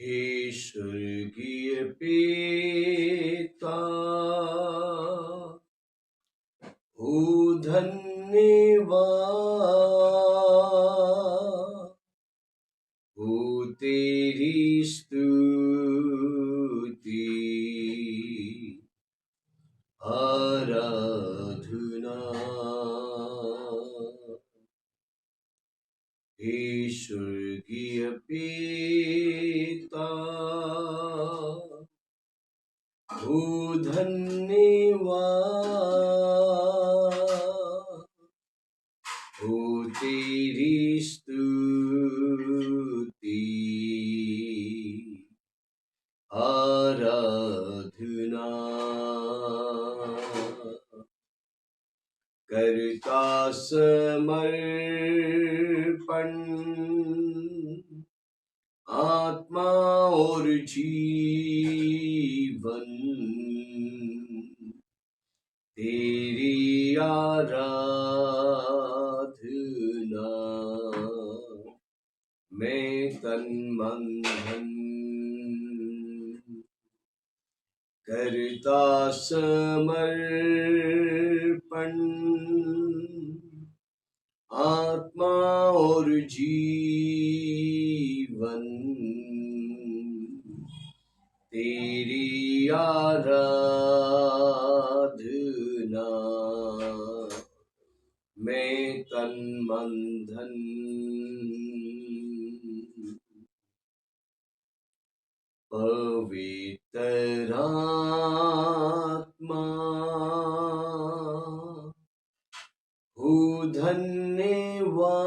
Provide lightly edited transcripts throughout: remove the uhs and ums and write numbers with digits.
हे स्वर्गीय पिता, हो धन्यवाद हो तेरी स्तुति आराधना। हे स्वर्गीय पिता, हो धन्यवाद हो तेरी स्तुति आराधना। करता समर्पण आत्मा और जीवन तेरी आराधना। मैं तन मन धन करता समर्पण आत्मा और जीवन तेरी आराधना। मैं तन मन धन पवित्र आत्मा हो धन्यवाद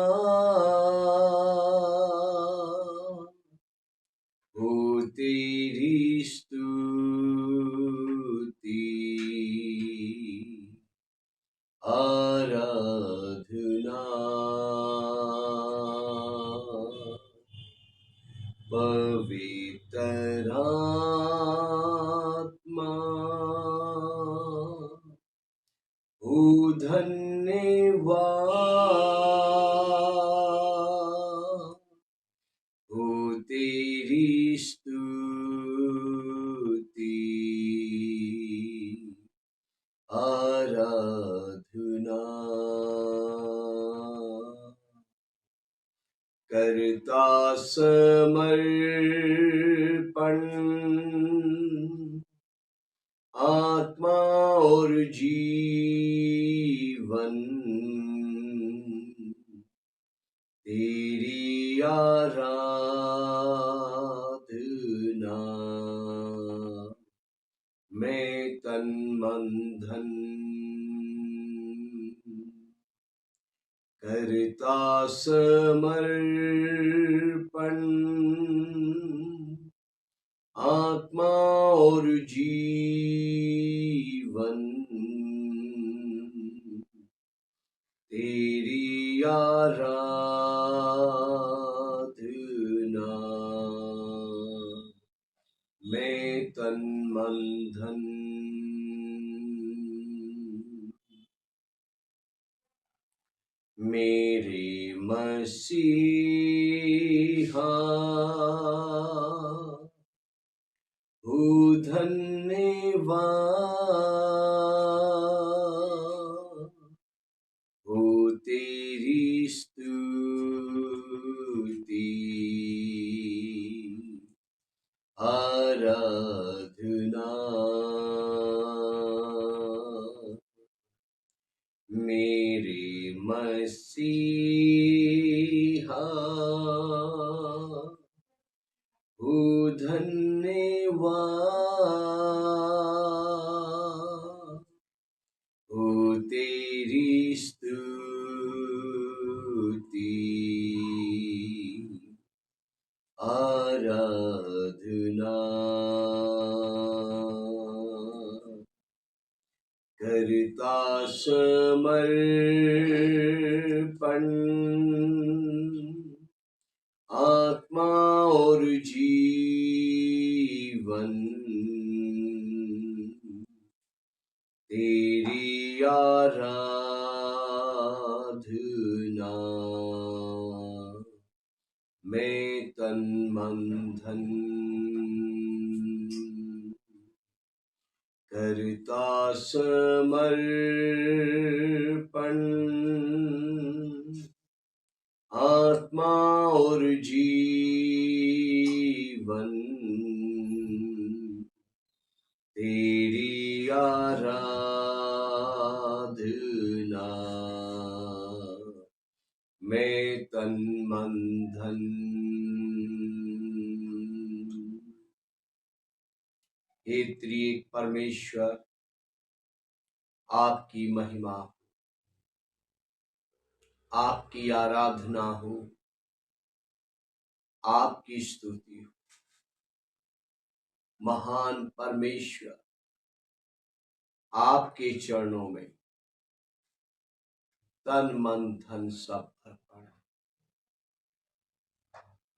हो तेरी स्तुति आराधना। पवित्र आत्मा हो धन्यवाद हो तेरी स्तुति आराधना। करता समर्पण आत्मा और जीवन तेरी आराधना। मैं तन मन धन करता समर्पण आत्मा और जीवन तेरी आराधना। मैं तन मन धन मेरे मसीहा हो धन्यवाद हो तेरी स्तुति आराधना। मेरे मसीहा हो धन्यवाद हो तेरी स्तुति आराधना। करता समर्पण आत्मा और जीवन तेरी आराधना। मैं तन मन धन करता समर्पण, आत्मा और जीवन तेरी आराधना, मैं तन मन धन। हे त्रिएक परमेश्वर, आपकी महिमा, आपकी आराधना हो, आपकी स्तुति हो। महान परमेश्वर, आपके चरणों में तन मन धन सब अर्पण है।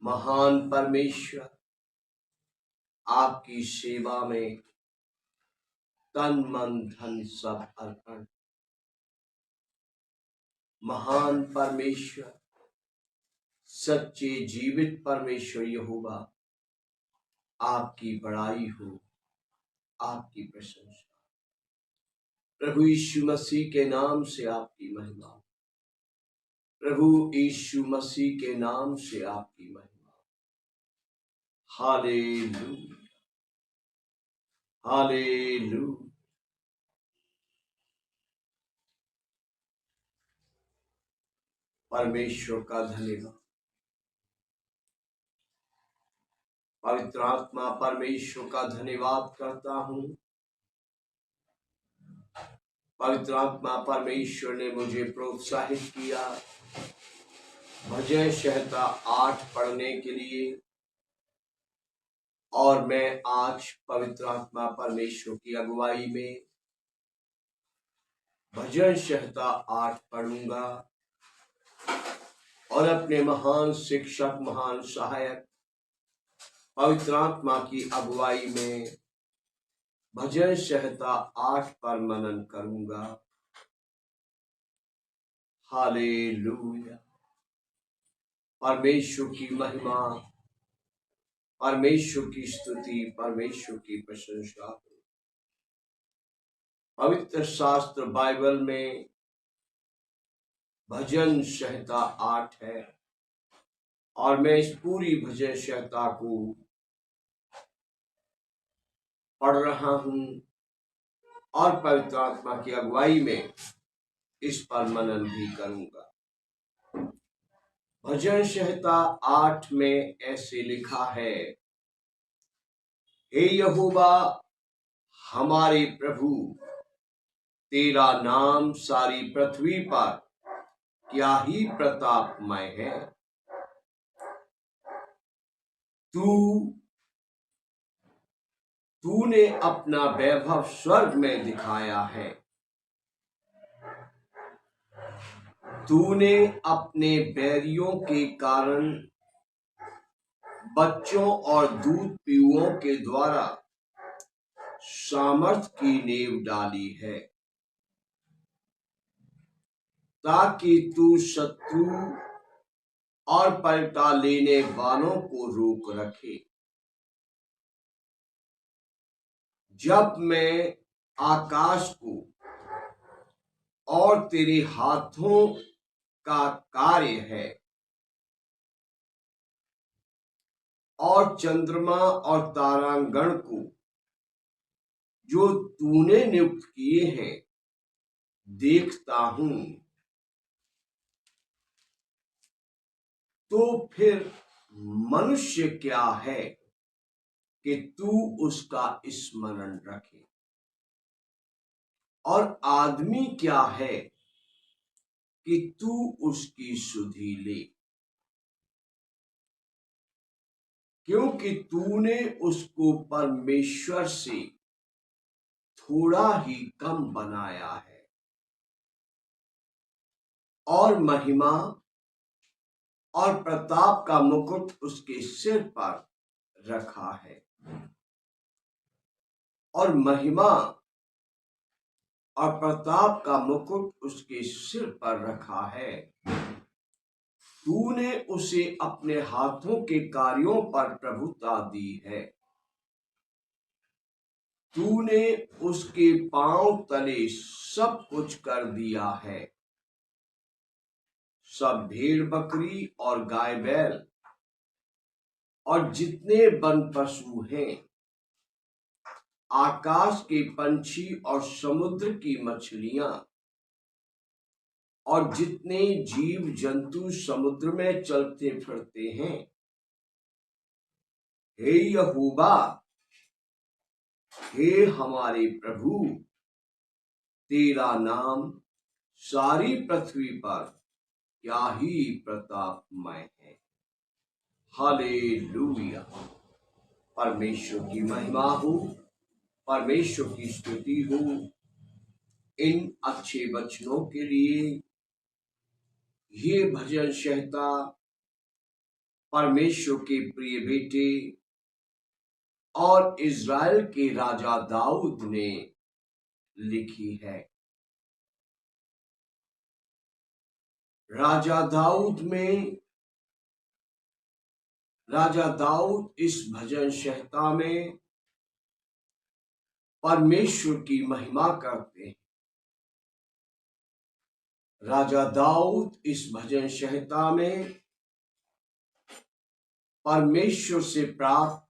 महान परमेश्वर, आपकी सेवा में तन मन धन सब अर्पण। महान परमेश्वर, सच्चे जीवित परमेश्वर यहोवा, आपकी बड़ाई हो, आपकी प्रशंसा। प्रभु यीशु मसीह के नाम से आपकी महिमा, प्रभु यीशु मसीह के नाम से आपकी महिमा। Hallelujah, hallelujah. परमेश्वर का धन्यवाद। पवित्र आत्मा परमेश्वर का धन्यवाद करता हूँ। पवित्र आत्मा परमेश्वर ने मुझे प्रोत्साहित किया भजन संहिता 8 पढ़ने के लिए, और मैं आज पवित्र आत्मा परमेश्वर की अगुवाई में भजन संहिता 8 पढ़ूंगा और अपने महान शिक्षक, महान सहायक पवित्र आत्मा की अगुवाई में भजन संहिता 8 पर मनन करूंगा। हालेलुया। परमेश्वर की महिमा, परमेश्वर की स्तुति, परमेश्वर की प्रशंसा। पवित्र शास्त्र बाइबल में भजन संहिता 8 है और मैं इस पूरी भजन संहिता को पढ़ रहा हूं और पवित्र आत्मा की अगुवाई में इस पर मनन भी करूंगा। भजन संहिता 8 में ऐसे लिखा है, हे यहोवा हमारे प्रभु, तेरा नाम सारी पृथ्वी पर क्या ही प्रतापमय है। तूने अपना वैभव स्वर्ग में दिखाया है। तूने अपने बैरियों के कारण बच्चों और दूध पीउओं के द्वारा सामर्थ की नींव डाली है, ताकि तू शत्रु और पलटा लेने वालों को रोक रखे। जब मैं आकाश को और तेरे हाथों का कार्य है और चंद्रमा और तारांगण को जो तूने नियुक्त किए हैं देखता हूं, तो फिर मनुष्य क्या है कि तू उसका स्मरण रखे, और आदमी क्या है कि तू उसकी सुधि ले। क्योंकि तूने उसको परमेश्वर से थोड़ा ही कम बनाया है और महिमा और प्रताप का मुकुट उसके सिर पर रखा है। और महिमा और प्रताप का मुकुट उसके सिर पर रखा है। तूने उसे अपने हाथों के कार्यों पर प्रभुता दी है। तूने उसके पांव तले सब कुछ कर दिया है। सब भेड़ बकरी और गाय बैल और जितने वन पशु हैं, आकाश के पंछी और समुद्र की मछलियां और जितने जीव जंतु समुद्र में चलते फिरते हैं, हे यहोवा, हे हमारे प्रभु, तेरा नाम सारी पृथ्वी पर क्या ही प्रतापमय है। हालेलुया। परमेश्वर की महिमा हो, परमेश्वर की स्तुति हो इन अच्छे वचनों के लिए। ये भजन संहिता परमेश्वर के प्रिय बेटे और इज़राइल के राजा दाऊद ने लिखी है। राजा दाऊद इस भजन संहिता में परमेश्वर की महिमा करते हैं। राजा दाऊद इस भजन संहिता में परमेश्वर से प्राप्त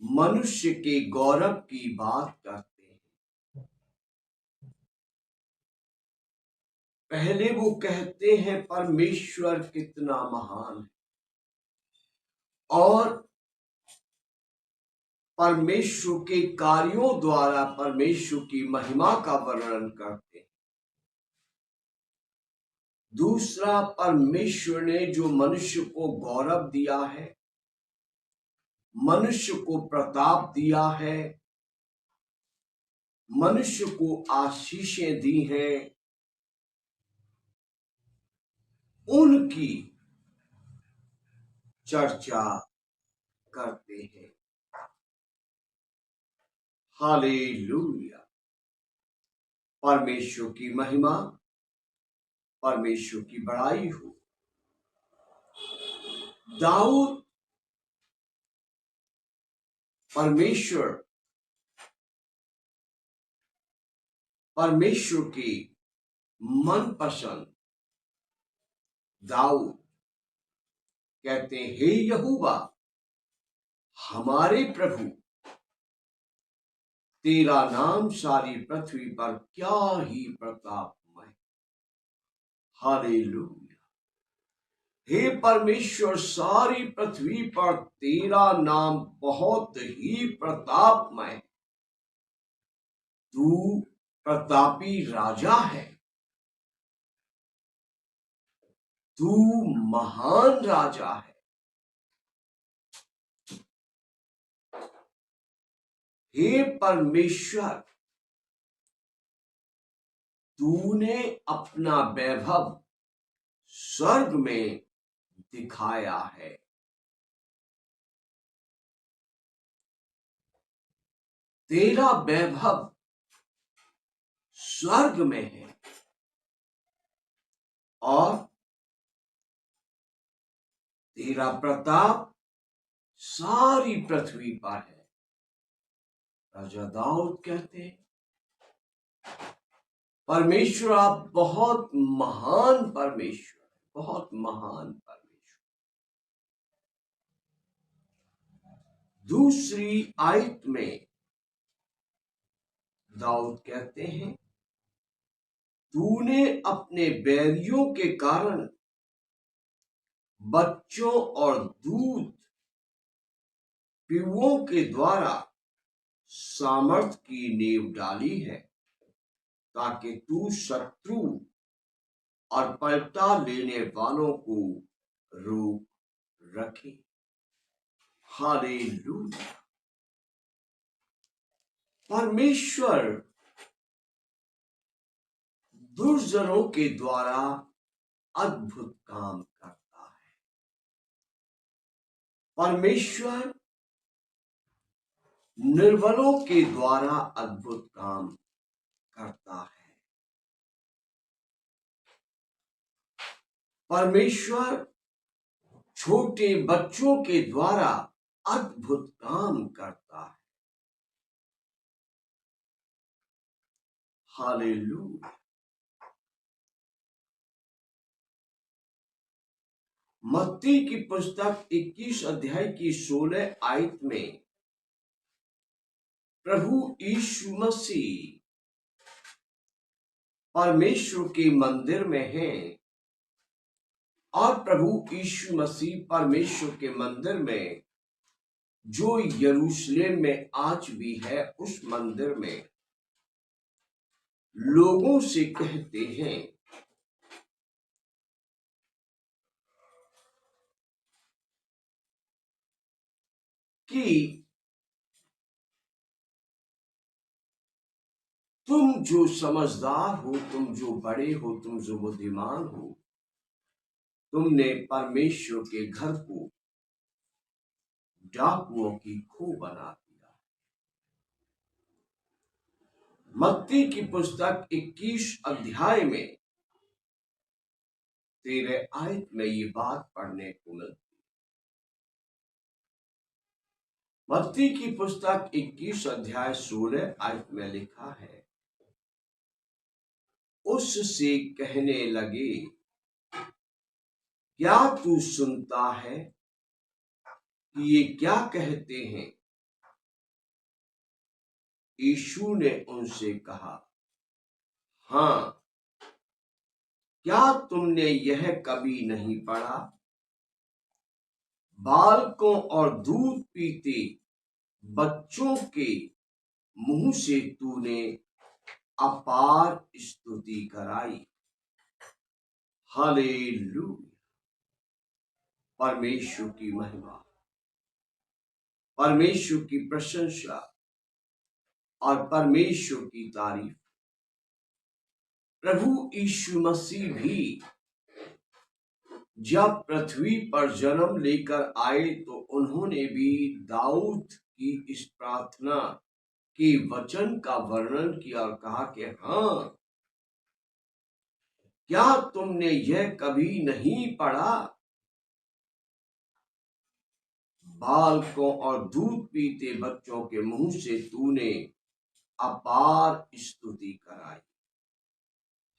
मनुष्य के गौरव की बात करते हैं। पहले वो कहते हैं परमेश्वर कितना महान है और परमेश्वर के कार्यों द्वारा परमेश्वर की महिमा का वर्णन करते हैं। दूसरा, परमेश्वर ने जो मनुष्य को गौरव दिया है, मनुष्य को प्रताप दिया है, मनुष्य को आशीषें दी हैं, उनकी चर्चा करते हैं। हालेलुया। परमेश्वर की महिमा, परमेश्वर की बड़ाई हो। दाऊद परमेश्वर की मनपसंद दाऊद कहते हैं, हे यहोवा, हमारे प्रभु, तेरा नाम सारी पृथ्वी पर क्या ही प्रतापमय। हालेलुया। हे परमेश्वर, सारी पृथ्वी पर तेरा नाम बहुत ही प्रतापमय। तू प्रतापी राजा है, तू महान राजा है। हे परमेश्वर, तूने अपना वैभव स्वर्ग में दिखाया है। तेरा वैभव स्वर्ग में है और तेरा प्रताप सारी पृथ्वी पर है। राजा दाऊद कहते हैं, परमेश्वर, आप बहुत महान परमेश्वर, बहुत महान परमेश्वर। दूसरी आयत में दाऊद कहते हैं, तूने अपने बैरियों के कारण बच्चों और दूध पीवों के द्वारा सामर्थ की नींव डाली है, ताकि तू शत्रु और पलटा लेने वालों को रोक रखे। हालेलुया। परमेश्वर दुर्जनों के द्वारा अद्भुत काम करता है। परमेश्वर निर्बलों के द्वारा अद्भुत काम करता है। परमेश्वर छोटे बच्चों के द्वारा अद्भुत काम करता है। हालेलुया। मत्ती की पुस्तक 21 अध्याय की 16 आयत में प्रभु यीशु मसीह परमेश्वर के मंदिर में है और प्रभु यीशु मसीह परमेश्वर के मंदिर में जो यरूशलेम में आज भी है, उस मंदिर में लोगों से कहते हैं कि तुम जो समझदार हो, तुम जो बड़े हो, तुम जो बुद्धिमान हो, तुमने परमेश्वर के घर को डाकुओं की खो बना दिया। मत्ती की पुस्तक 21 अध्याय में 13 आयत में ये बात पढ़ने को मिलती। मत्ती की पुस्तक 21 अध्याय 16 आयत में लिखा है, उससे कहने लगे, क्या तू सुनता है कि ये क्या कहते हैं? यीशु ने उनसे कहा, हाँ, क्या तुमने यह कभी नहीं पढ़ा, बालकों और दूध पीते बच्चों के मुंह से तूने अपार स्तुति कराई। हालेलुया। परमेश्वर की महिमा, परमेश्वर की प्रशंसा और परमेश्वर की तारीफ। प्रभु यीशु मसीह भी जब पृथ्वी पर जन्म लेकर आए तो उन्होंने भी दाऊद की इस प्रार्थना के वचन का वर्णन किया और कहा कि हाँ, क्या तुमने यह कभी नहीं पढ़ा, बालकों और दूध पीते बच्चों के मुंह से तूने अपार स्तुति कराई।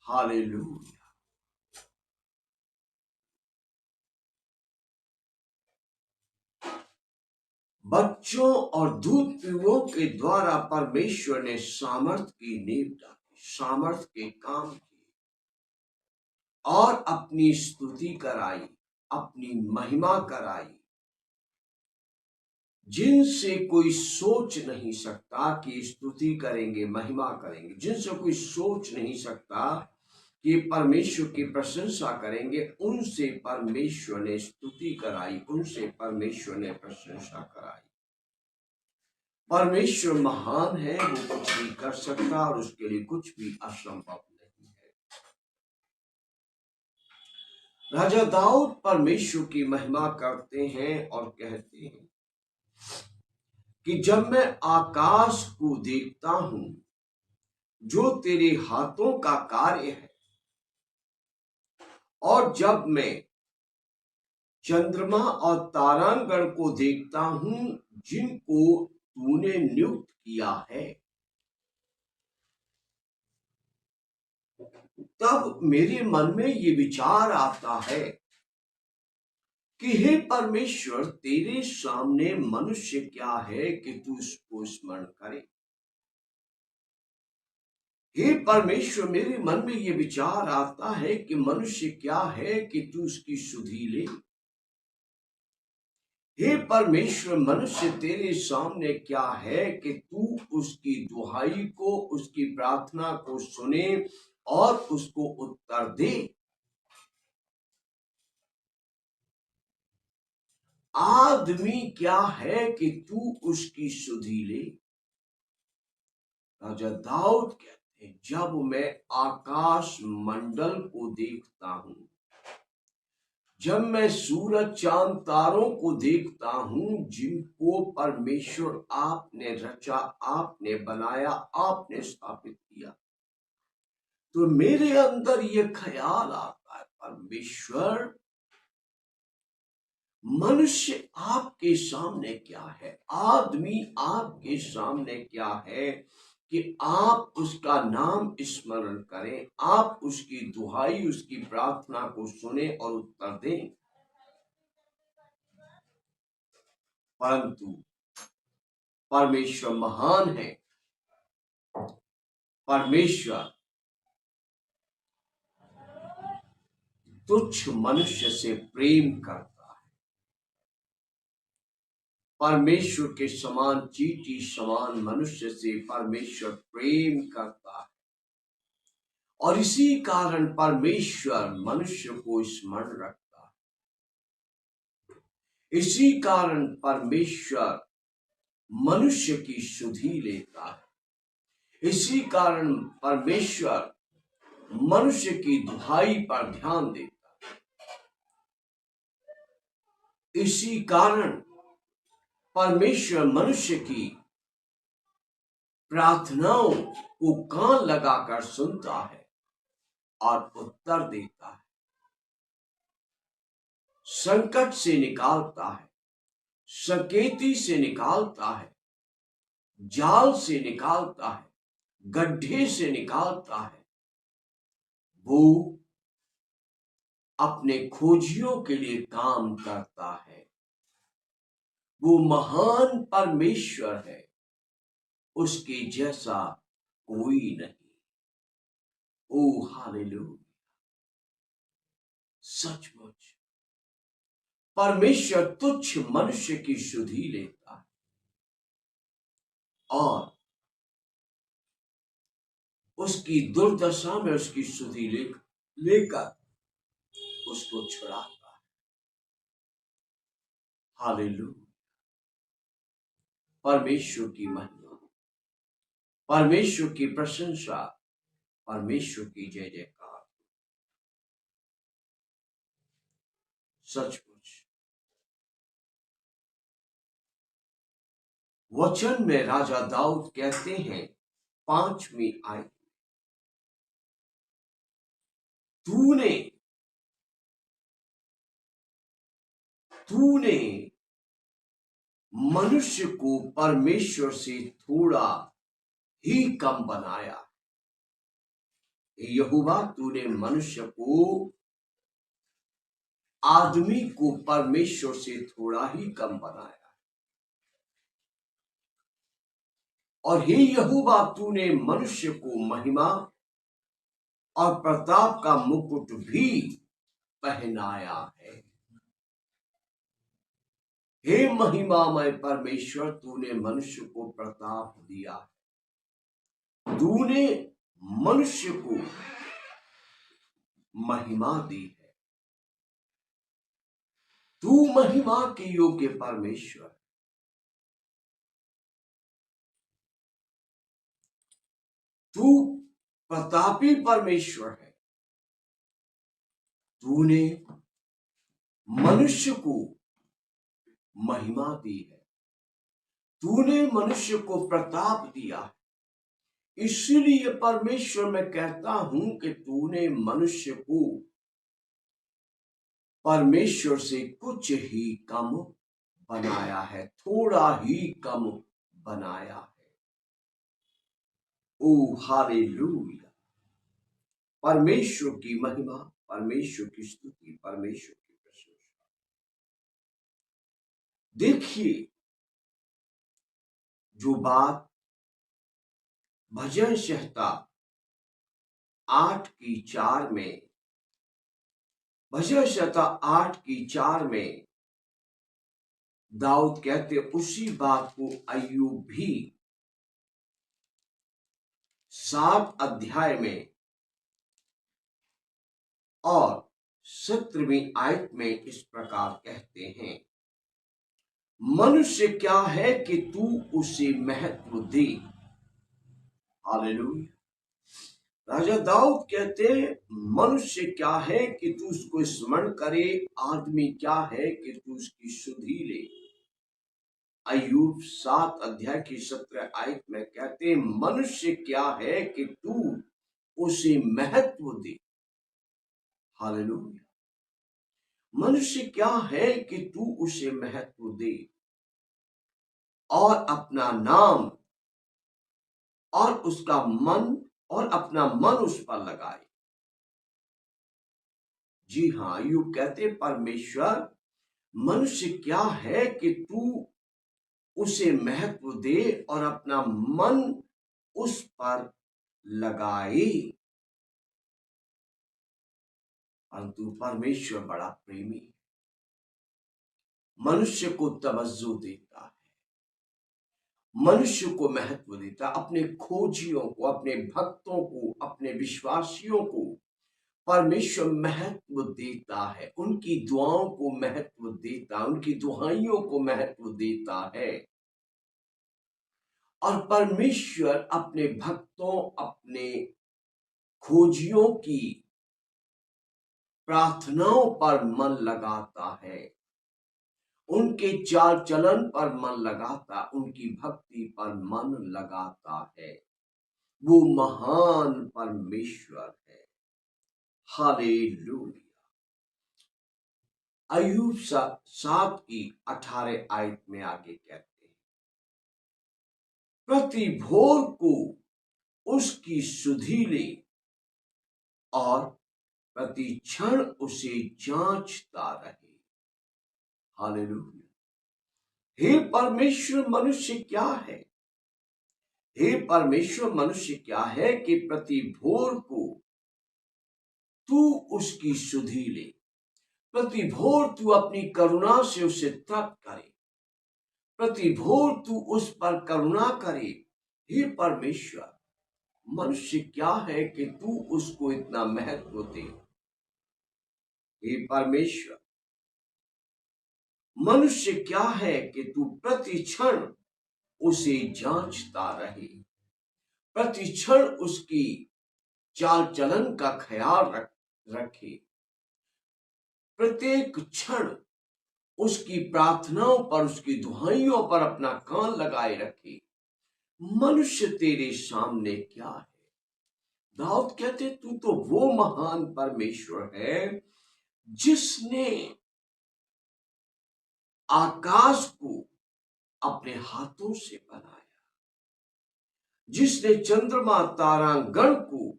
हालेलुया। बच्चों और दूध पीवों के द्वारा परमेश्वर ने सामर्थ की नींव डाली, सामर्थ के काम किए और अपनी स्तुति कराई, अपनी महिमा कराई, जिनसे कोई सोच नहीं सकता कि स्तुति करेंगे, महिमा करेंगे, जिनसे कोई सोच नहीं सकता कि परमेश्वर की प्रशंसा करेंगे, उनसे परमेश्वर ने स्तुति कराई, उनसे परमेश्वर ने प्रशंसा कराई। परमेश्वर महान है, वो कुछ भी कर सकता और उसके लिए कुछ भी असंभव नहीं है। राजा दाऊद परमेश्वर की महिमा करते हैं और कहते हैं कि जब मैं आकाश को देखता हूं जो तेरे हाथों का कार्य है, और जब मैं चंद्रमा और तारांगण को देखता हूं जिनको तूने नियुक्त किया है, तब मेरे मन में ये विचार आता है कि हे परमेश्वर, तेरे सामने मनुष्य क्या है कि तू उसको स्मरण करे। हे परमेश्वर, मेरे मन में ये विचार आता है कि मनुष्य क्या है कि तू उसकी सुधि ले। हे परमेश्वर, मनुष्य तेरे सामने क्या है कि तू उसकी दुहाई को, उसकी प्रार्थना को सुने और उसको उत्तर दे। आदमी क्या है कि तू उसकी सुधि ले। राजा दाऊद कहते हैं, जब मैं आकाश मंडल को देखता हूं, जब मैं सूरज चांद तारों को देखता हूं जिनको परमेश्वर आपने रचा, आपने बनाया, आपने स्थापित किया, तो मेरे अंदर ये ख्याल आता है, परमेश्वर, मनुष्य आपके सामने क्या है, आदमी आपके सामने क्या है कि आप उसका नाम स्मरण करें, आप उसकी दुहाई, उसकी प्रार्थना को सुने और उत्तर दें। परंतु परमेश्वर महान है। परमेश्वर तुच्छ मनुष्य से प्रेम करता है। परमेश्वर के समान, चींटी समान मनुष्य से परमेश्वर प्रेम करता है, और इसी कारण परमेश्वर मनुष्य को स्मरण रखता है। इसी कारण परमेश्वर मनुष्य की सुधि लेता है। इसी कारण परमेश्वर मनुष्य की दुहाई पर ध्यान देता है। इसी कारण परमेश्वर मनुष्य की प्रार्थनाओं को कान लगाकर सुनता है और उत्तर देता है, संकट से निकालता है, सकेती से निकालता है, जाल से निकालता है, गड्ढे से निकालता है। वो अपने खोजियों के लिए काम करता है। वो महान परमेश्वर है, उसके जैसा कोई नहीं। ओ हालेलुया! सचमुच परमेश्वर तुच्छ मनुष्य की सुधि लेता है और उसकी दुर्दशा में उसकी सुधि लेकर उसको छुड़ाता है। हालेलुया! परमेश्वर की महिमा, परमेश्वर की प्रशंसा, परमेश्वर की जय जयकार। सचमुच वचन में राजा दाऊद कहते हैं 5वीं आयत, तूने मनुष्य को परमेश्वर से थोड़ा ही कम बनाया। यहोवा, तूने मनुष्य को, आदमी को परमेश्वर से थोड़ा ही कम बनाया। और हे यहोवा, तूने मनुष्य को महिमा और प्रताप का मुकुट भी पहनाया है। हे महिमामय परमेश्वर, तूने मनुष्य को प्रताप दिया है, तूने मनुष्य को महिमा दी है। तू महिमा के योग्य परमेश्वर, तू प्रतापी परमेश्वर है। तूने मनुष्य को महिमा दी है, तूने मनुष्य को प्रताप दिया है। इसलिए परमेश्वर, मैं कहता हूं कि तूने मनुष्य को परमेश्वर से कुछ ही कम बनाया है, थोड़ा ही कम बनाया है। ओ हालेलुया! परमेश्वर की महिमा, परमेश्वर की स्तुति, परमेश्वर की प्रशंसा। देखिए, जो बात भजन संहिता 8:4 में, भजन संहिता 8:4 में दाऊद कहते, उसी बात को अय्यूब भी 7 अध्याय में और 17वीं आयत में इस प्रकार कहते हैं, मनुष्य क्या है कि तू उसे महत्व दे। हालेलुया! राजा दाऊद कहते हैं, मनुष्य क्या है कि तू उसको स्मरण करे, आदमी क्या है कि तू उसकी सुधि ले। अय्यूब 7 अध्याय की 17 आयत में कहते हैं, मनुष्य क्या है कि तू उसे महत्व दे। हालेलुया। मनुष्य क्या है कि तू उसे महत्व दे और अपना नाम और उसका मन और अपना मन उस पर लगाए। जी हाँ, यू कहते परमेश्वर मनुष्य क्या है कि तू उसे महत्व दे और अपना मन उस पर लगाए। परंतु परमेश्वर बड़ा प्रेमी है, मनुष्य को तवज्जो देता है, मनुष्य को महत्व देता, अपने खोजियों को, अपने भक्तों को, अपने विश्वासियों को परमेश्वर महत्व देता है, उनकी दुआओं को महत्व देता, उनकी दुहाइयों को महत्व देता है। और परमेश्वर अपने भक्तों, अपने खोजियों की प्रार्थनाओं पर मन लगाता है, उनके चाल चलन पर मन लगाता, उनकी भक्ति पर मन लगाता है। वो महान परमेश्वर है। हालेलुया। अय्यूब 7 की 18 आयत में आगे कहते हैं, प्रति भोर को उसकी सुधि ले और प्रति क्षण उसे जांचता रहे। हालेलुया। हे परमेश्वर मनुष्य क्या है, हे परमेश्वर मनुष्य क्या है कि प्रति भोर को तू उसकी सुधि ले, प्रति भोर तू अपनी करुणा से उसे तृप्त करे, प्रति भोर तू उस पर करुणा करे। हे परमेश्वर मनुष्य क्या है कि तू उसको इतना महत्व दे। हे परमेश्वर मनुष्य क्या है कि तू प्रति क्षण उसे जांचता रहे, प्रति क्षण उसकी चाल चलन का ख्याल रखे, प्रत्येक क्षण उसकी प्रार्थनाओं पर, उसकी दुहाइयों पर अपना कान लगाए रखे। मनुष्य तेरे सामने क्या है। दाऊद कहते तू तो वो महान परमेश्वर है जिसने आकाश को अपने हाथों से बनाया, जिसने चंद्रमा तारागण को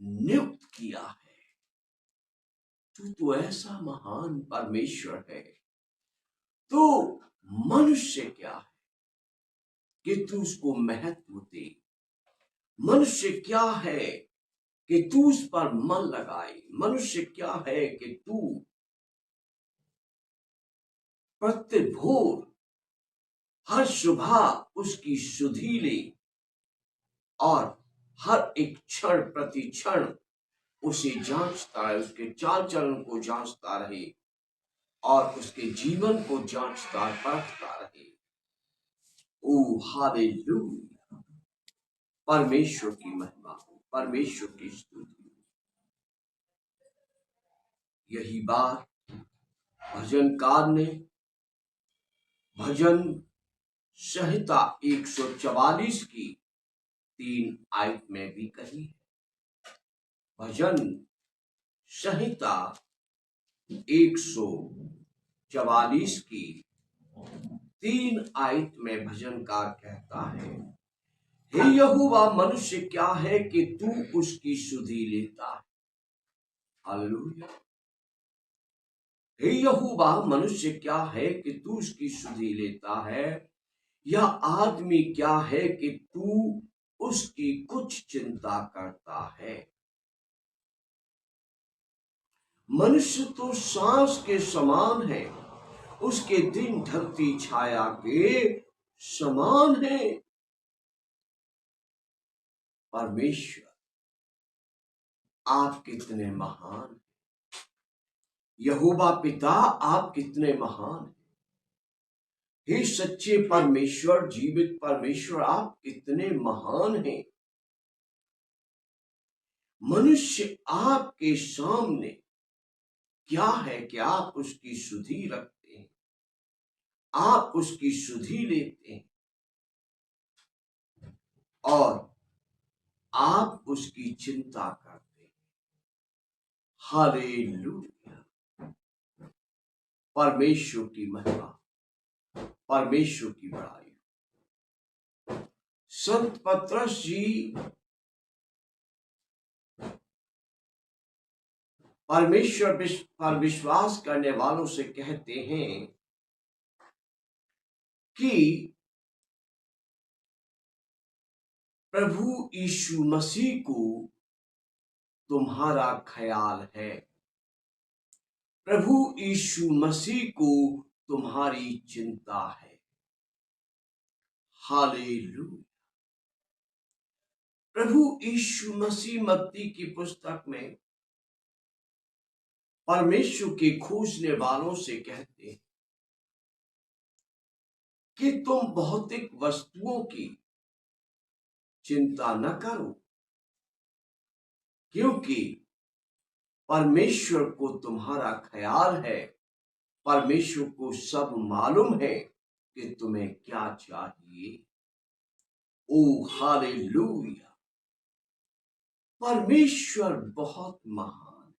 नियुक्त किया है। तू तो ऐसा महान परमेश्वर है। तो मनुष्य क्या है कि तू उसको महत्व दे, मनुष्य क्या है कि तू उस पर मन लगाए, मनुष्य क्या है कि तू प्रत्येक भोर हर सुबह उसकी सुधि ले और हर एक क्षण प्रति क्षण उसे जांचता है, उसके चाल चलन को जांचता रहे और उसके जीवन को जांचता परखता रहे। ओ हालेलुया। परमेश्वर की महिमा हो, परमेश्वर की स्तुति। यही बात भजनकार ने भजन संहिता 144 की 3 आयत में भी कही है। भजन संहिता 144 की 3 आयत में भजनकार कहता है, हे यहोवा मनुष्य क्या है कि तू उसकी सुधि लेता है। हालेलुया। हे यहोवा मनुष्य क्या है कि तू उसकी सुधि लेता है, या आदमी क्या है कि तू उसकी कुछ चिंता करता है। मनुष्य तो सांस के समान है, उसके दिन ढलती छाया के समान है। परमेश्वर आप कितने महान हैं, यहोवा पिता आप कितने महान हैं। हे सच्चे परमेश्वर, जीवित परमेश्वर आप कितने महान हैं। मनुष्य आपके सामने क्या है कि आप उसकी सुधि रखते हैं, आप उसकी सुधि लेते हैं और आप उसकी चिंता करते हैं। हालेलुया। परमेश्वर की महिमा, परमेश्वर की बड़ाई। संत पतरस जी परमेश्वर पर विश्वास करने वालों से कहते हैं कि प्रभु यीशु मसीह को तुम्हारा ख्याल है, प्रभु यीशु मसीह को तुम्हारी चिंता है। हालेलुया। प्रभु यीशु मसीह मत्ती की पुस्तक में परमेश्वर के खोजने वालों से कहते हैं कि तुम भौतिक वस्तुओं की चिंता न करो, क्योंकि परमेश्वर को तुम्हारा ख्याल है। परमेश्वर को सब मालूम है कि तुम्हें क्या चाहिए। ओ हालेलुया। परमेश्वर बहुत महान है।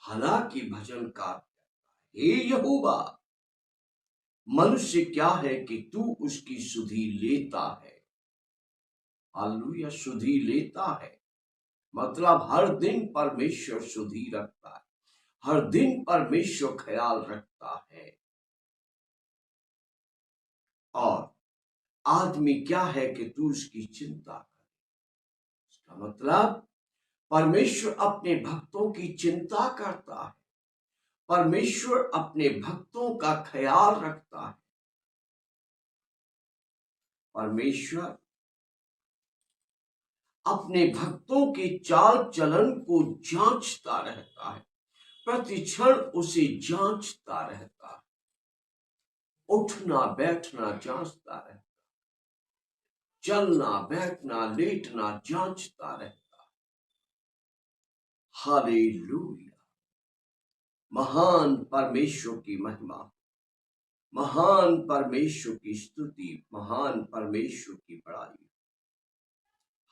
हालांकि भजनकार हे यहोवा, मनुष्य क्या है कि तू उसकी सुधि लेता है। हालेलुया। सुधि लेता है मतलब हर दिन परमेश्वर सुधि रखता है, हर दिन परमेश्वर ख्याल रखता है। और आदमी क्या है कि तू उसकी चिंता करे। इसका मतलब परमेश्वर अपने भक्तों की चिंता करता है, परमेश्वर अपने भक्तों का ख्याल रखता है। परमेश्वर अपने भक्तों के चाल चलन को जांचता रहता है, प्रतिक्षण उसे जांचता रहता है, उठना बैठना जांचता रहता है, चलना बैठना लेटना जांचता रहता है। हालेलुया। महान परमेश्वर की महिमा, महान परमेश्वर की स्तुति, महान परमेश्वर की बड़ाई।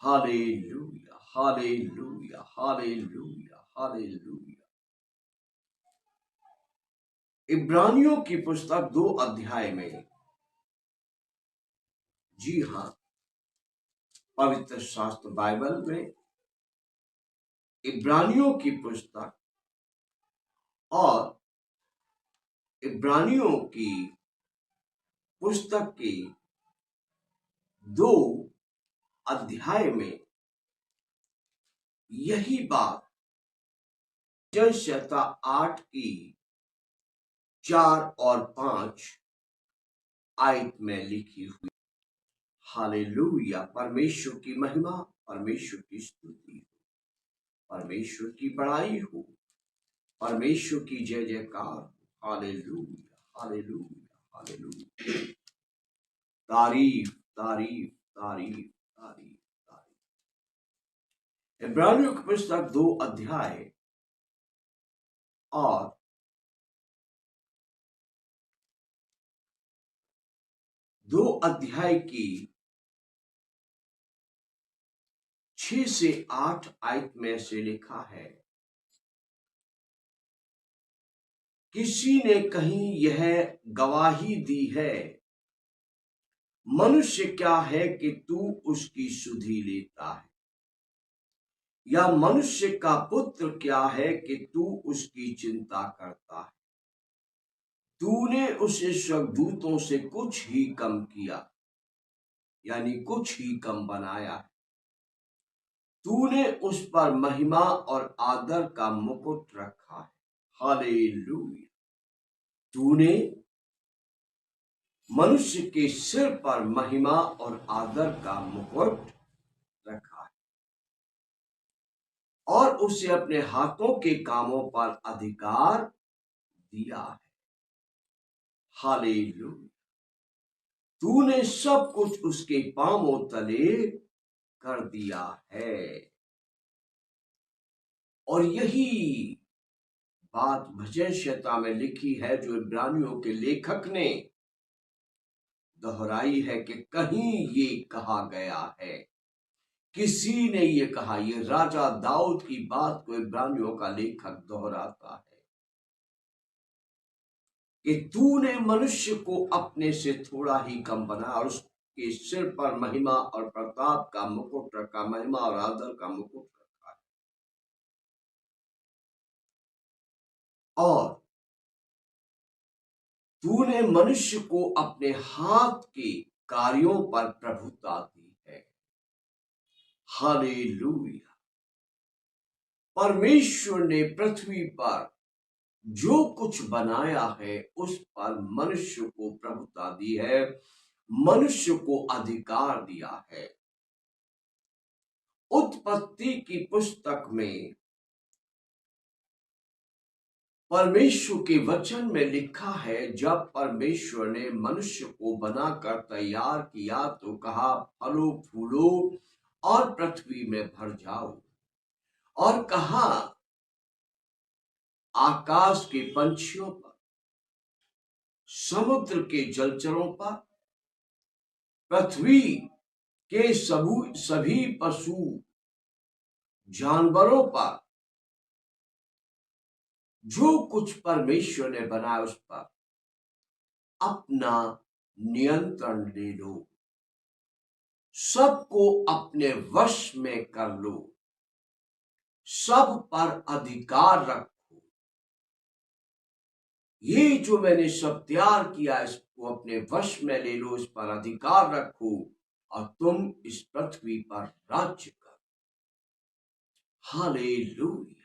हालेलुया, हालेलुया, हालेलुया, हालेलुया। इब्रानियों की पुस्तक 2 अध्याय में, जी हां, पवित्र शास्त्र बाइबल में इब्रानियों की पुस्तक और इब्रानियों की पुस्तक के 2 अध्याय में यही बात जनसंहिता 8 की 4 और 5 आयत में लिखी हुई। हालेलुया। परमेश्वर की महिमा, परमेश्वर की स्तुति, परमेश्वर की बड़ाई हो, परमेश्वर की जय जयकार। हालेलुया, हालेलुया, हालेलुया। तारीफ, तारीफ, तारीफ, तारीफ, तारीफ। इब्रानियों की पुस्तक 2 अध्याय और 2 अध्याय की 6 से 8 आयत में से लिखा है, किसी ने कहीं यह गवाही दी है, मनुष्य क्या है कि तू उसकी सुधि लेता है, या मनुष्य का पुत्र क्या है कि तू उसकी चिंता करता है। तूने उसे स्वर्गदूतों से कुछ ही कम किया, यानी कुछ ही कम बनाया है। तूने उस पर महिमा और आदर का मुकुट रखा है। हालेलुया। तूने मनुष्य के सिर पर महिमा और आदर का मुकुट रखा है और उसे अपने हाथों के कामों पर अधिकार दिया है। हालेलुया। तूने सब कुछ उसके पांवों तले कर दिया है। और यही बात भजन संहिता में लिखी है जो इब्रानियों के लेखक ने दोहराई है कि कहीं ये कहा गया है किसी ने ये कहा, ये राजा दाऊद की बात को इब्रानियों का लेखक दोहराता है कि तूने मनुष्य को अपने से थोड़ा ही कम बनाया और उसके सिर पर महिमा और प्रताप का मुकुट रखा, महिमा और आदर का मुकुट रखा है। और तूने मनुष्य को अपने हाथ के कार्यों पर प्रभुता दी है। हालेलुया। परमेश्वर ने पृथ्वी पर जो कुछ बनाया है उस पर मनुष्य को प्रभुता दी है, मनुष्य को अधिकार दिया है। उत्पत्ति की पुस्तक में परमेश्वर के वचन में लिखा है, जब परमेश्वर ने मनुष्य को बनाकर तैयार किया तो कहा, फलो फूलो और पृथ्वी में भर जाओ, और कहा आकाश के पंछियों पर, समुद्र के जलचरों पर, पृथ्वी के सभी पशु जानवरों पर, जो कुछ परमेश्वर ने बनाया उस पर अपना नियंत्रण ले लो, सबको अपने वश में कर लो, सब पर अधिकार रखो। ये जो मैंने सब तैयार किया इसको अपने वश में ले लो, इस पर अधिकार रखो और तुम इस पृथ्वी पर राज्य करो। हालेलुया।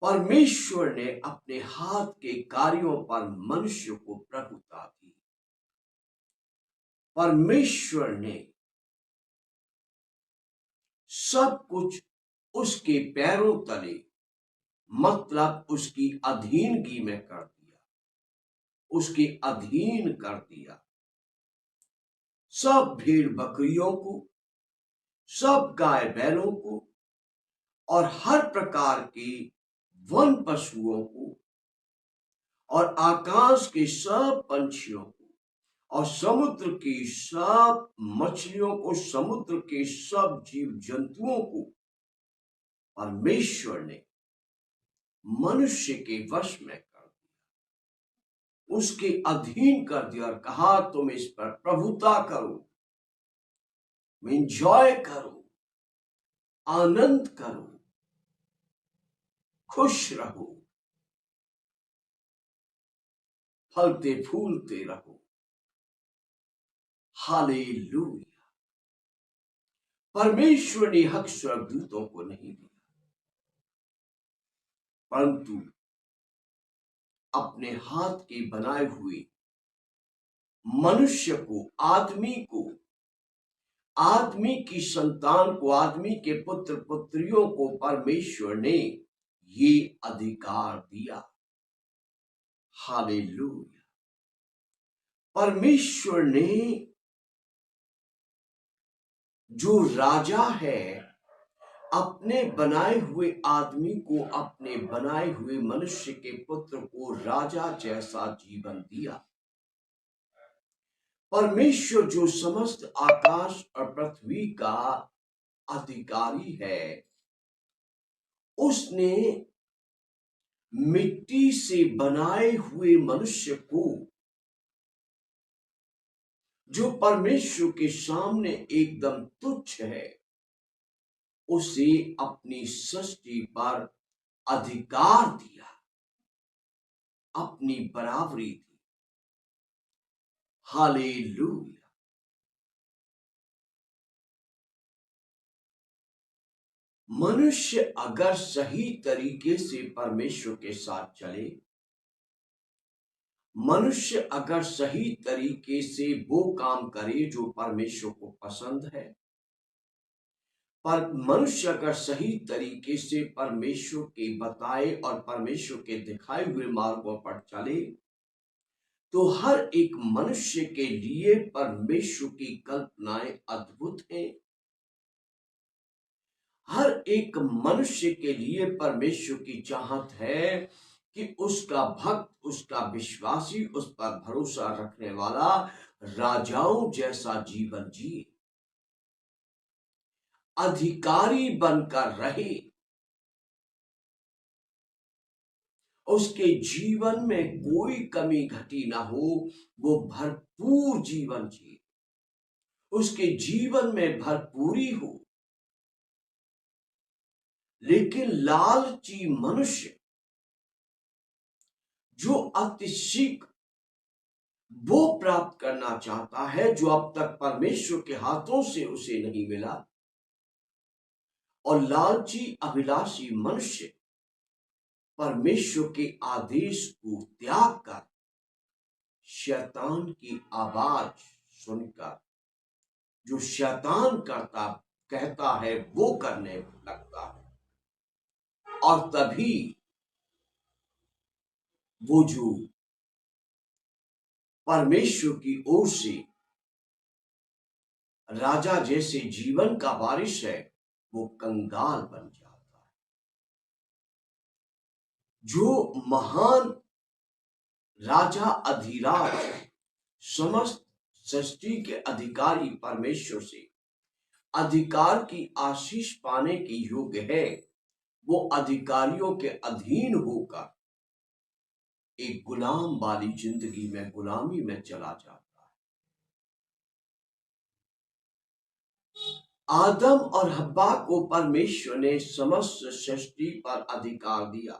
परमेश्वर ने अपने हाथ के कार्यों पर मनुष्य को प्रभुता दी। परमेश्वर ने सब कुछ उसके पैरों तले, मतलब उसकी अधीनगी में कर दिया, उसके अधीन कर दिया। सब भेड़ बकरियों को, सब गाय बैलों को और हर प्रकार के वन पशुओं को और आकाश के सब पंछियों को और समुद्र की सब मछलियों को, समुद्र के सब जीव जंतुओं को परमेश्वर ने मनुष्य के वश में कर दिया, उसके अधीन कर दिया और कहा तुम इस पर प्रभुता करो, एंजॉय करो, आनंद करो, खुश रहो, फलते फूलते रहो। हालेलुया। परमेश्वर ने हक स्वर्गदूतों को नहीं दिया, परंतु अपने हाथ के बनाए हुए मनुष्य को, आदमी की संतान को, आदमी के पुत्र पुत्रियों को परमेश्वर ने ये अधिकार दिया। हालेलुया। परमेश्वर ने जो राजा है अपने बनाए हुए आदमी को, अपने बनाए हुए मनुष्य के पुत्र को राजा जैसा जीवन दिया। परमेश्वर जो समस्त आकाश और पृथ्वी का अधिकारी है, उसने मिट्टी से बनाए हुए मनुष्य को, जो परमेश्वर के सामने एकदम तुच्छ है, उसे अपनी सृष्टि पर अधिकार दिया, अपनी बराबरी दी। हालेलुया। मनुष्य अगर सही तरीके से परमेश्वर के साथ चले, मनुष्य अगर सही तरीके से वो काम करे जो परमेश्वर को पसंद है, पर मनुष्य अगर सही तरीके से परमेश्वर के बताए और परमेश्वर के दिखाए हुए मार्गों पर चले, तो हर एक मनुष्य के लिए परमेश्वर की कल्पनाएं अद्भुत हैं। हर एक मनुष्य के लिए परमेश्वर की चाहत है कि उसका भक्त, उसका विश्वासी, उस पर भरोसा रखने वाला राजाओं जैसा जीवन जिए। अधिकारी बनकर रहे, उसके जीवन में कोई कमी घटी ना हो, वो भरपूर जीवन जिए, उसके जीवन में भरपूरी हो। लेकिन लालची मनुष्य जो अतिशीघ्र वो प्राप्त करना चाहता है जो अब तक परमेश्वर के हाथों से उसे नहीं मिला, और लालची अभिलाषी मनुष्य परमेश्वर के आदेश को त्याग कर शैतान की आवाज सुनकर जो शैतान कहता है वो करने लगता है, और तभी वो जो परमेश्वर की ओर से राजा जैसे जीवन का वारिस है वो कंगाल बन जाता है। जो महान राजा अधिराज समस्त सृष्टि के अधिकारी परमेश्वर से अधिकार की आशीष पाने के योग्य है, वो अधिकारियों के अधीन होकर एक गुलाम वाली जिंदगी में गुलामी में चला जाता है। आदम और हव्वा को परमेश्वर ने समस्त सृष्टि पर अधिकार दिया,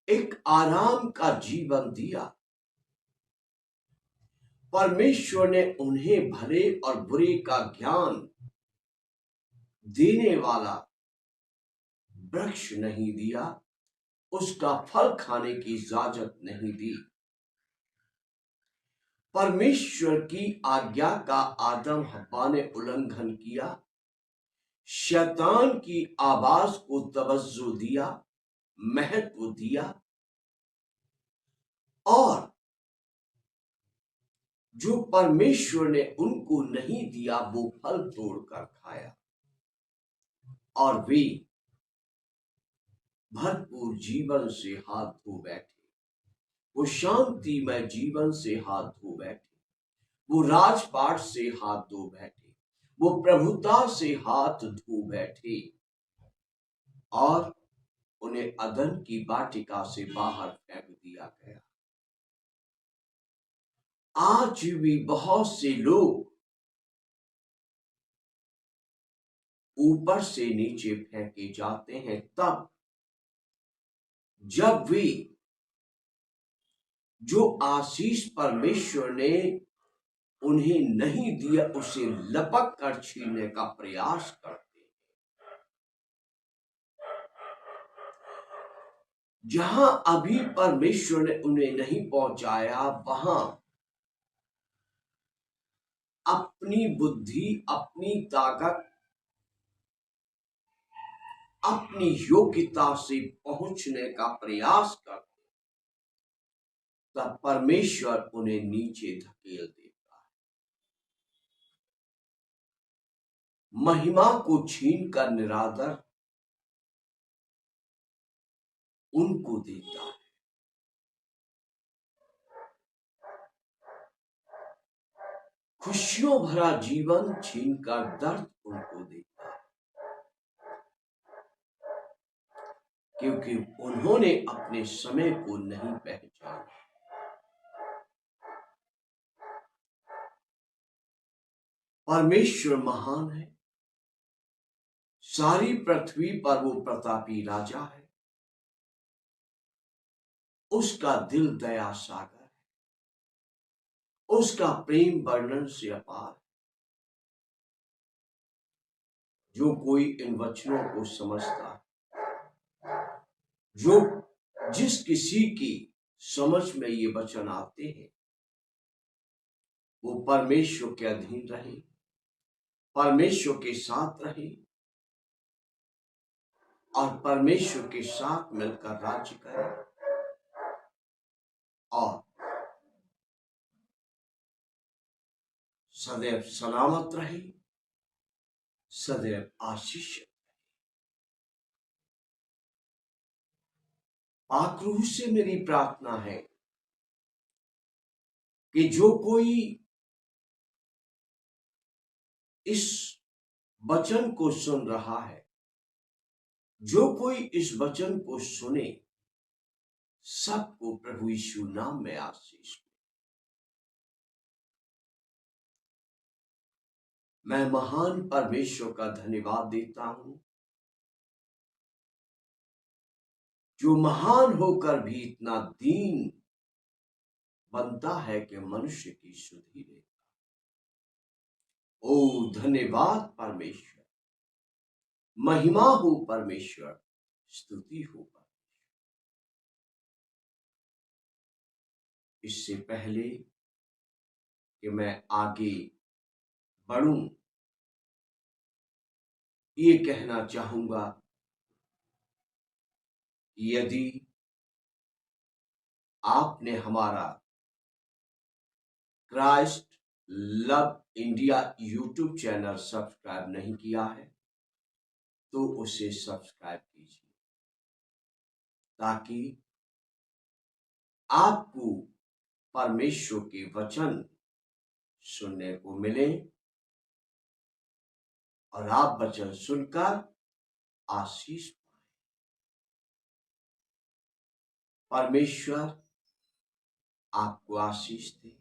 एक आराम का जीवन दिया। परमेश्वर ने उन्हें भले और बुरे का ज्ञान देने वाला वृक्ष नहीं दिया, उसका फल खाने की इजाजत नहीं दी। परमेश्वर की आज्ञा का आदम हव्वा ने उल्लंघन किया, शैतान की आवाज को तवज्जो दिया, महत्व दिया, और जो परमेश्वर ने उनको नहीं दिया वो फल तोड़कर खाया, और वे भरपूर जीवन से हाथ धो बैठे, वो शांतिमय जीवन से हाथ धो बैठे, वो राजपाट से हाथ धो बैठे, वो प्रभुता से हाथ धो बैठे, और उन्हें अदन की वाटिका से बाहर फेंक दिया गया। आज भी बहुत से लोग ऊपर से नीचे फेंके जाते हैं तब जब वे जो आशीष परमेश्वर ने उन्हें नहीं दिया उसे लपक कर छीनने का प्रयास करते हैं। जहां अभी परमेश्वर ने उन्हें नहीं पहुंचाया वहां अपनी बुद्धि, अपनी ताकत, अपनी योग्यता से पहुंचने का प्रयास करते, तब परमेश्वर उन्हें नीचे धकेल देता है, महिमा को छीनकर निरादर उनको देता है। खुशियों भरा जीवन छीनकर दर्द उनको देता है, क्योंकि उन्होंने अपने समय को नहीं पहचाना। परमेश्वर महान है, सारी पृथ्वी पर वो प्रतापी राजा है, उसका दिल दया सागर है, उसका प्रेम वर्णन से अपार। जो कोई इन वचनों को समझता है, जो जिस किसी की समझ में ये वचन आते हैं, वो परमेश्वर के अधीन रहे, परमेश्वर के साथ रहे, और परमेश्वर के साथ मिलकर राज्य करे, और सदैव सलामत रहे, सदैव आशीषित। पाक रूह से मेरी प्रार्थना है कि जो कोई इस वचन को सुन रहा है, जो कोई इस वचन को सुने, सबको प्रभु यीशु नाम में आशीष। मैं महान परमेश्वर का धन्यवाद देता हूं, जो महान होकर भी इतना दीन बनता है कि मनुष्य की सुधि लेता। ओ धन्यवाद परमेश्वर, महिमा हो परमेश्वर, स्तुति हो परमेश्वर। इससे पहले कि मैं आगे बढ़ूं, ये कहना चाहूंगा कि यदि आपने हमारा Christ love India YouTube channel subscribe नहीं किया है तो उसे सब्सक्राइब कीजिए, ताकि आपको परमेश्वर के वचन सुनने को मिले और आप वचन सुनकर आशीष पाएं। परमेश्वर आपको आशीष दे।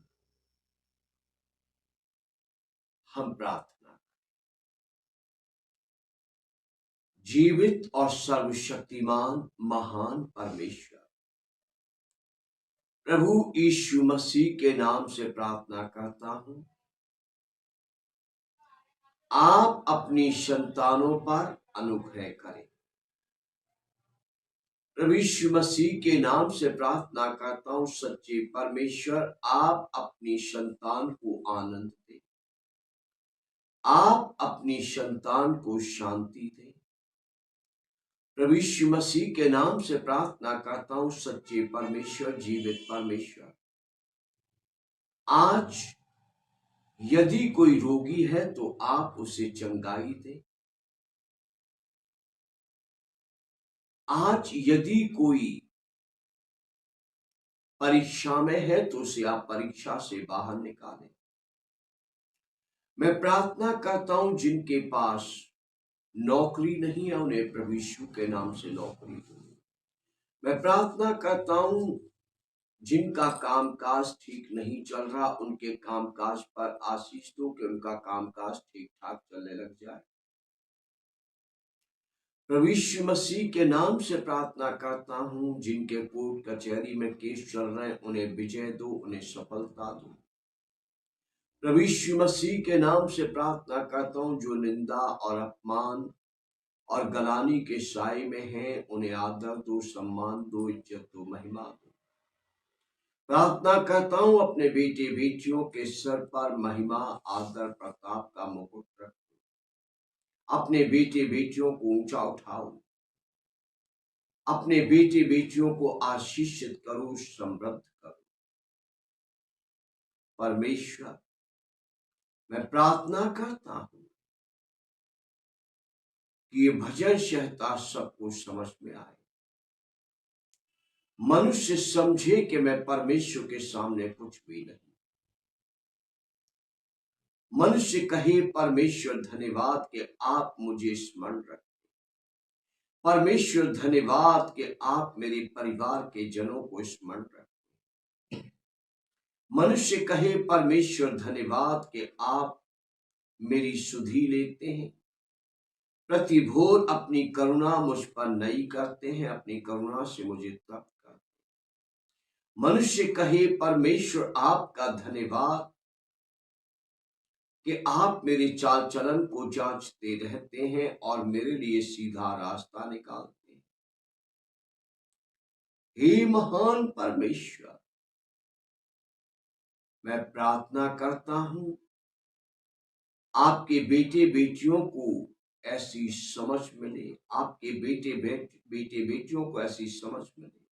हम प्रार्थना करें। जीवित और सर्वशक्तिमान महान परमेश्वर, प्रभु यीशु मसीह के नाम से प्रार्थना करता हूं, आप अपनी संतानों पर अनुग्रह करें। प्रभु यीशु मसीह के नाम से प्रार्थना करता हूं, सच्चे परमेश्वर, आप अपनी संतान को आनंद दें, आप अपनी संतान को शांति दें। प्रभु यीशु मसीह के नाम से प्रार्थना करता हूं, सच्चे परमेश्वर, जीवित परमेश्वर, आज यदि कोई रोगी है तो आप उसे चंगाई दें। आज यदि कोई परीक्षा में है तो उसे आप परीक्षा से बाहर निकालें। मैं प्रार्थना करता हूं, जिनके पास नौकरी नहीं है उन्हें प्रभु यीशु के नाम से नौकरी दो। मैं प्रार्थना करता हूं, जिनका कामकाज ठीक नहीं चल रहा उनके कामकाज पर आशीष दो कि उनका कामकाज ठीक ठाक चलने लग जाए। प्रभु यीशु मसीह के नाम से प्रार्थना करता हूं, जिनके कोर्ट कचहरी में केस चल रहे हैं उन्हें विजय दो, उन्हें सफलता दो। प्रभु यीशु मसीह के नाम से प्रार्थना करता हूं, जो निंदा और अपमान और गलानी के साए में हैं उन्हें आदर दो, सम्मान दो, इज्जत दो, महिमा दो। प्रार्थना करता हूं, अपने बेटे बेटियों के सर पर महिमा, आदर, प्रताप का मुकुट रखो। अपने बेटे बेटियों को ऊंचा उठाओ, अपने बेटे बेटियों को आशीषित करो, समृद्ध करो। परमेश्वर, मैं प्रार्थना करता हूं कि ये भजन संहिता सबको समझ में आए। मनुष्य समझे कि मैं परमेश्वर के सामने कुछ भी नहीं। मनुष्य कहे, परमेश्वर धन्यवाद कि आप मुझे स्मरण रखते। परमेश्वर धन्यवाद कि आप मेरे परिवार के जनों को स्मरण रखते। मनुष्य कहे, परमेश्वर धन्यवाद कि आप मेरी सुधि लेते हैं, प्रति भोर अपनी करुणा मुझ पर नई करते हैं, अपनी करुणा से मुझे तृप्त करते हैं। मनुष्य कहे, परमेश्वर आपका धन्यवाद कि आप मेरे चाल चलन को जांचते रहते हैं और मेरे लिए सीधा रास्ता निकालते हैं। हे महान परमेश्वर, मैं प्रार्थना करता हूं, आपके बेटे बेटियों को ऐसी समझ मिले, आपके बेटे बेटियों को ऐसी समझ मिले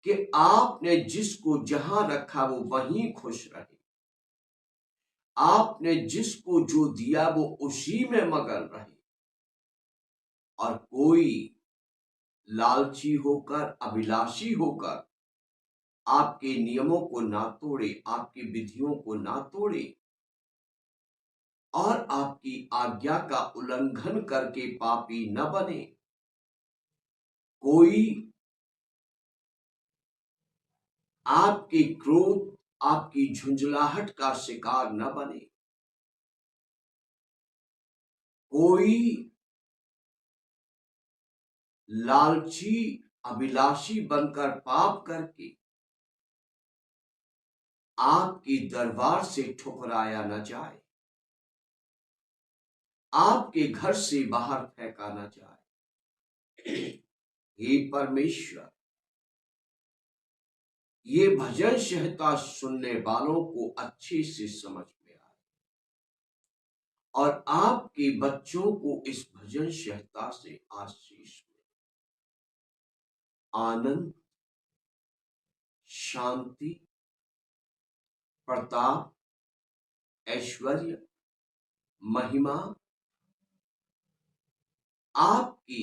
कि आपने जिसको जहां रखा वो वहीं खुश रहे। आपने जिसको जो दिया वो उसी में मगन रहे और कोई लालची होकर, अभिलाषी होकर आपके नियमों को ना तोड़े, आपकी विधियों को ना तोड़े और आपकी आज्ञा का उल्लंघन करके पापी न बने। कोई आपके क्रोध, आपकी झुंझलाहट का शिकार न बने। कोई लालची अभिलाषी बनकर पाप करके आपके दरबार से ठुकराया न जाए, आपके घर से बाहर फेंका न जाए। हे परमेश्वर, ये भजन संहिता सुनने वालों को अच्छे से समझ में आए और आपके बच्चों को इस भजन संहिता से आशीष मिले, आनंद, शांति, प्रताप, ऐश्वर्य, महिमा आपकी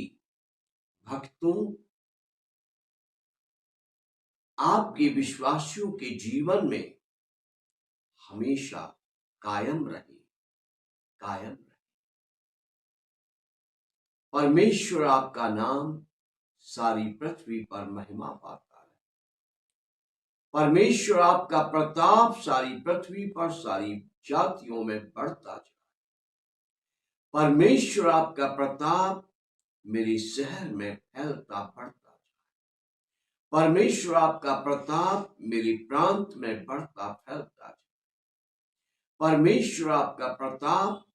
भक्तों, आपके विश्वासियों के जीवन में हमेशा कायम रहे, कायम रहे। परमेश्वर आपका नाम सारी पृथ्वी पर महिमा पाता है। परमेश्वर आपका प्रताप सारी पृथ्वी पर सारी जातियों में बढ़ता जाए। परमेश्वर आपका प्रताप मेरे शहर में फैलता बढ़ता जाए। परमेश्वर आपका प्रताप मेरे प्रांत में बढ़ता फैलता जाए। परमेश्वर आपका प्रताप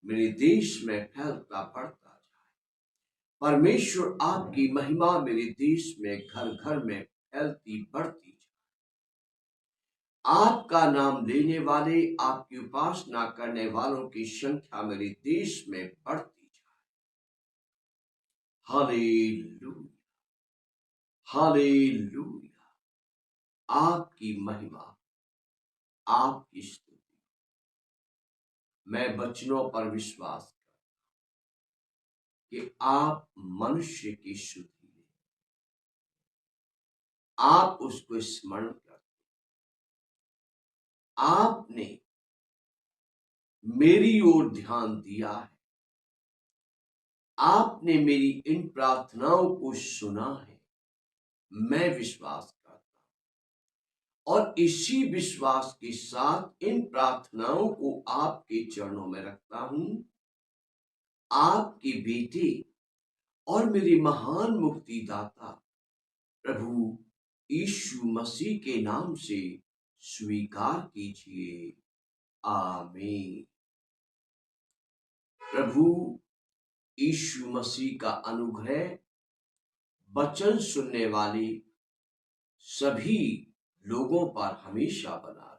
मेरे देश में फैलता बढ़ता जाए। परमेश्वर आपकी महिमा मेरे देश में घर घर में फैलती बढ़ती जाए। आपका नाम लेने वाले, आपकी उपासना करने वालों की संख्या मेरे देश में बढ़ती जाए। Hallelujah, hallelujah. आपकी महिमा, आपकी स्तुति। मैं वचनों पर विश्वास करता कि आप मनुष्य की शुद्धि में आप उसको स्मरण करते। आपने मेरी ओर ध्यान दिया है। आपने मेरी इन प्रार्थनाओं को सुना है। मैं विश्वास करता हूं और इसी विश्वास के साथ इन प्रार्थनाओं को आपके चरणों में रखता हूं। आपके बेटे और मेरे महान मुक्तिदाता प्रभु यीशु मसीह के नाम से स्वीकार कीजिए। आमीन। प्रभु यीशु मसीह का अनुग्रह वचन सुनने वाले सभी लोगों पर हमेशा बना रहे।